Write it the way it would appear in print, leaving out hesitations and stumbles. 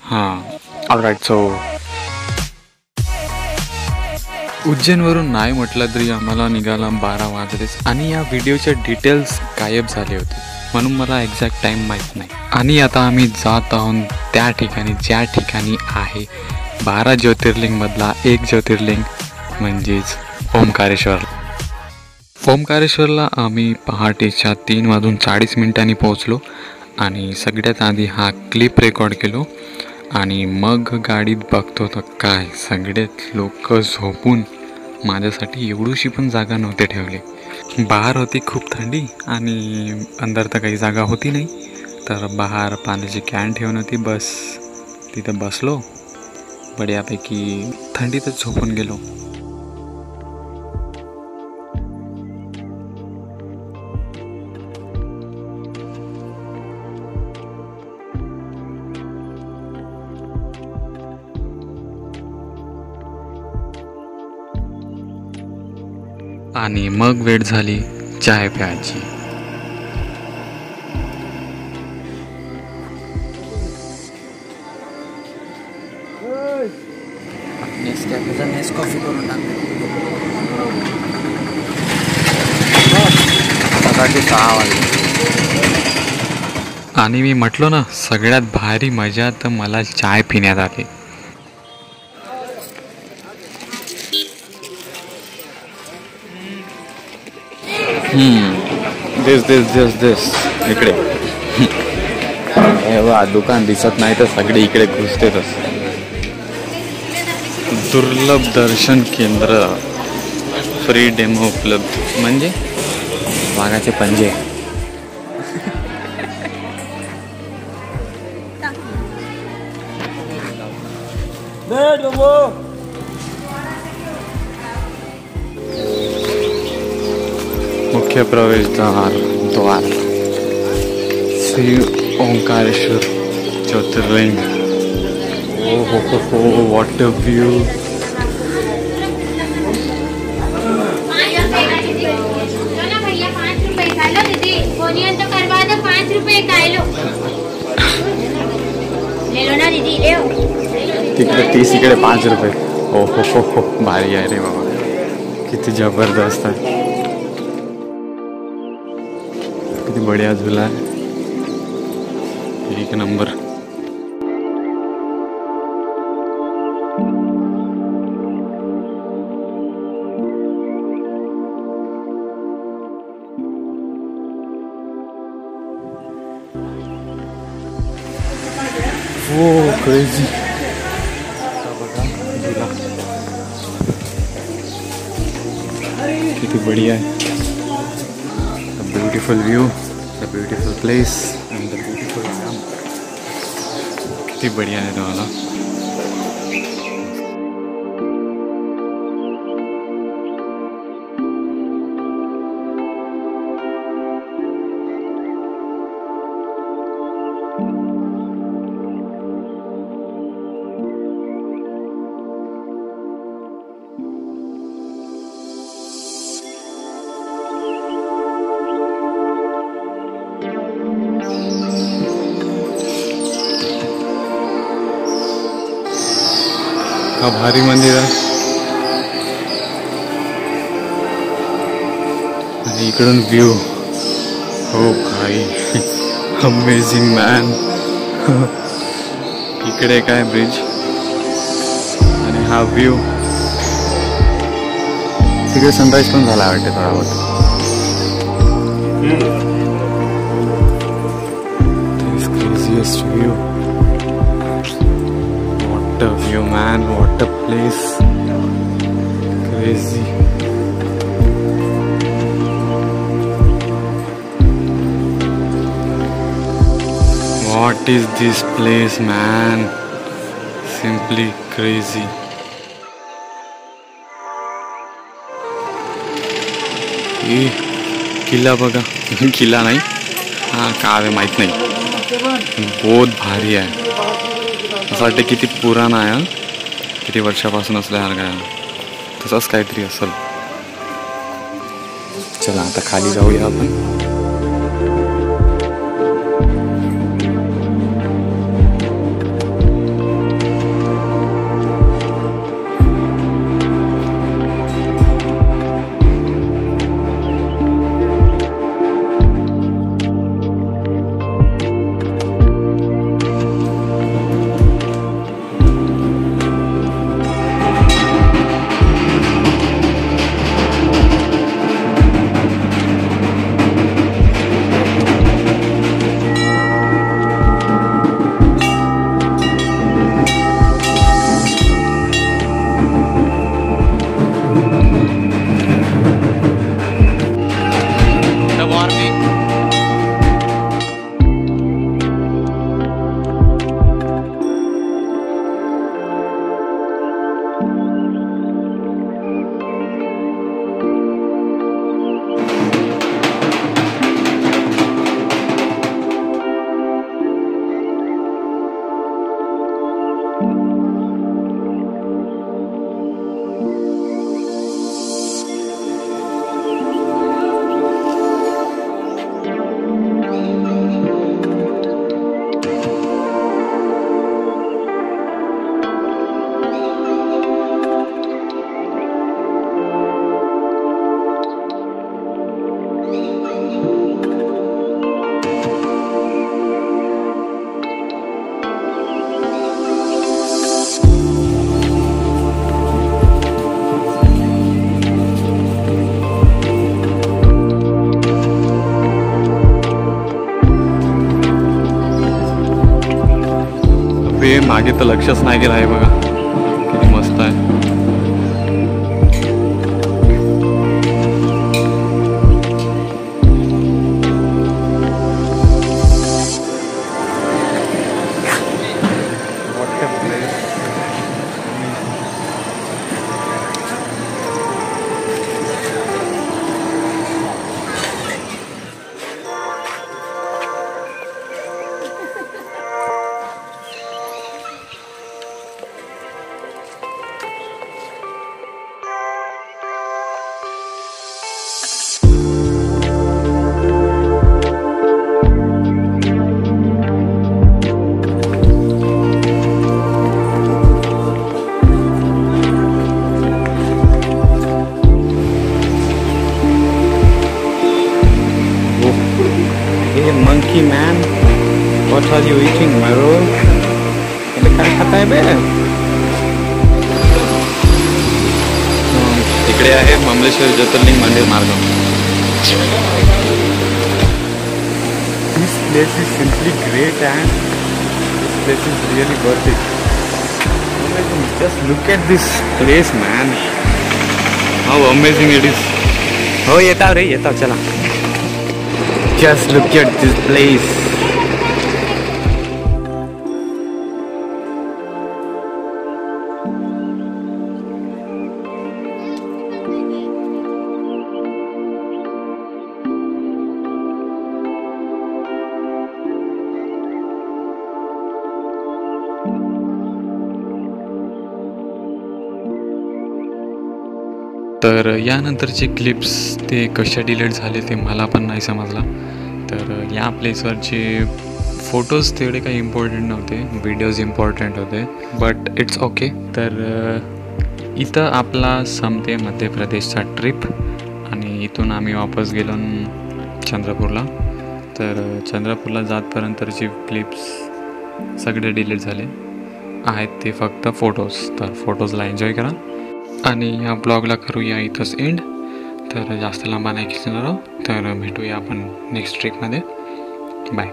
हां ऑलराईट. सो उज्जैनवरून नाही म्हटलं तरी आम्हाला निघाला 12 वाजलेच आणि या व्हिडिओचे डिटेल्स गायब झाले होते, म्हणून मला एक्झॅक्ट टाईम माहीत नाही. आणि आता आम्ही जात आहोत त्या ठिकाणी ज्या ठिकाणी आहे 12 ज्योतिर्लिंगमधला एक ज्योतिर्लिंग म्हणजेच ओंकारेश्वर. ओंकारेश्वरला आम्ही पहाटेच्या 3:40 पोहोचलो आणि सगळ्यात आधी हा क्लिप रेकॉर्ड केलो आणि मग गाडीत बघतो तर काय सगळेच लोक झोपून. माझ्यासाठी एवढीशी पण जागा नव्हते ठेवली. बाहेर होती खूप थंडी आणि अंदर तर काही जागा होती नाही, तर बाहेर पाण्याची कॅन ठेवून होती. बस तिथं बसलो, बढियापैकी थंडीतच झोपून गेलो. आणि मग वेळ झाली चाय प्यायची. कॉफी करून सकाळचे 6 वाजले आणि मी म्हटलो ना सगळ्यात भारी मजा तर मला चाय पिण्यात आली. दिस इकडे हे बघा, दुकान दिसत नाही तर सगळे इकडे घुसतेच. दुर्लभ दर्शन केंद्र, फ्री डेमो उपलब्ध, म्हणजे वाघाचे पंजे. मुख्य प्रवेशद्वार श्री ओंकारेश्वर ज्योतिर्लिंग. हो व्हॉट अ व्यू. तिकडे 30 इकडे 5 रुपये. हो भारी आहे रे बाबा, किती जबरदस्त आहे, किती बढिया झुला आहे, एक नंबर. हो क्रेझी. किती बढिया आहे. The beautiful view, the beautiful place and the beautiful काम. किती बढिया आहे तुम्हाला. हा भारी मंदिर आहे आणि इकडून व्ह्यू. हो भाई, अमेझिंग मॅन. इकडे काय ब्रिज आणि हा व्ह्यू. तिकडे सनराईज पण झाला वाटते थोडा बहुत. क्रेझिएस्ट view. What a view man, what a place. Crazy. What is this place man? Simply crazy. किल्ला बघा. किल्ला नाही, हा काय आहे माहित नाही. बहुत भारी आहे. असं वाटतं किती पुराणा आहे, किती वर्षापासून असल्यासारखं आहे. तसंच काहीतरी असेल. चला आता खाली जाऊया आपण. आहे मागे तर लक्षच नाही गेलं आहे बघा किती मस्त आहे. Monkey man, what are you eating, my bro? इधर काय खाता है बे? इकडे आहे ममलेश्वर ज्योतिर्लिंग मंदिर मार्ग. This place is simply great and this place is really worth it. Just look at this place, man. How amazing it is. हो येता रे येता चला. Just look at this place. तर यानंतरचे क्लिप्स ते कशा डिलीट झाले ते मला पण नाही समजला. तर या प्लेसवरचे फोटोज तेवढे काही इम्पॉर्टंट नव्हते, व्हिडिओज इम्पॉर्टंट होते, बट इट्स ओके. तर इथं आपला संपते मध्य प्रदेशचा ट्रिप आणि इथून आम्ही वापस गेलो चंद्रपूरला. तर चंद्रपूरला जातपर्यंतचे क्लिप्स सगळे डिलीट झाले आहेत, ते फक्त फोटोज. तर फोटोजला एन्जॉय करा आणि या ब्लॉगला करूया इथंच एंड. तर जास्त लांबा नाही खेचणार आहोत. तर भेटूया आपण नेक्स्ट ट्रिपमध्ये. बाय.